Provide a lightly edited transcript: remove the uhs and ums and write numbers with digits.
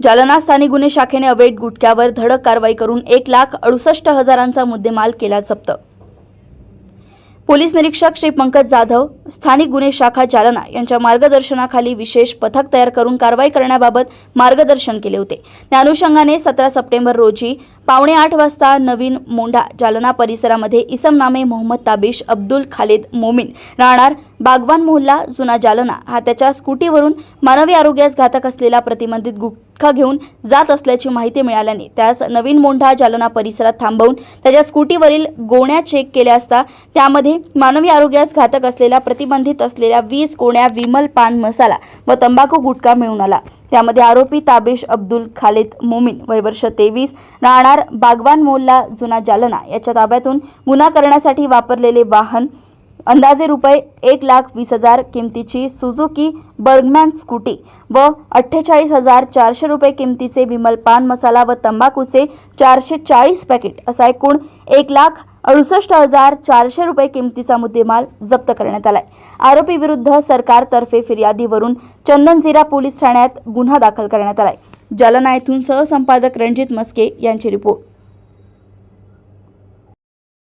जालना स्थानिक गुन्हे शाखेने अवैध गुटख्यावर धडक कारवाई करून 1,68,000चा मुद्देमाल केला जप्त। पोलीस निरीक्षक श्री पंकज जाधव, स्थानिक गुन्हे शाखा जालना यांच्या मार्गदर्शनाखाली विशेष पथक तयार करून कारवाई करण्याबाबत मार्गदर्शन केले होते। त्या अनुषंगाने 17 सप्टेंबर रोजी 7:45 वाजता नवीन मोंढा जालना परिसरामध्ये इसम नामे मोहम्मद ताबिश अब्दुल खालिद मोमीन राहणार बागवान मोहल्ला जुना जालना हा त्याच्या स्कूटीवरून मानवी आरोग्यास घातक असलेला प्रतिबंधित गुटखा घेऊन जात असल्याची माहिती मिळाल्याने त्यास नवीन मोंढा जालना परिसरात थांबवून त्याच्या स्कूटीवरील गोण्या चेक केल्या असता त्यामध्ये मानवी आरोग्यास घातक असलेला प्रतिबंधित असलेल्या 20 गोण्या विमल पान मसाला व तंबाखू गुटखा मिळून आला। त्यामध्ये आरोपी ताबिश अब्दुल खालिद मोमीन वय वर्ष 23 राहणार बागवान मोहल्ला जुना जालना याच्या ताब्यातून गुन्हा करण्यासाठी वापरलेले वाहन अंदाजे रुपये 1,20,000 किमतीची सुझुकी बर्गमॅन स्कूटी व 48,400 रुपये किमतीचे विमल पान मसाला व तंबाखूचे 440 पॅकेट असा एकूण 1,68,400 रुपये किमतीचा मुद्देमाल जप्त करण्यात आलाय। आरोपी विरुद्ध सरकारतर्फे फिर्यादीवरून चंदनझिरा पोलीस ठाण्यात गुन्हा दाखल करण्यात आलाय। जालना येथून सहसंपादक रणजित मस्के यांची रिपोर्ट।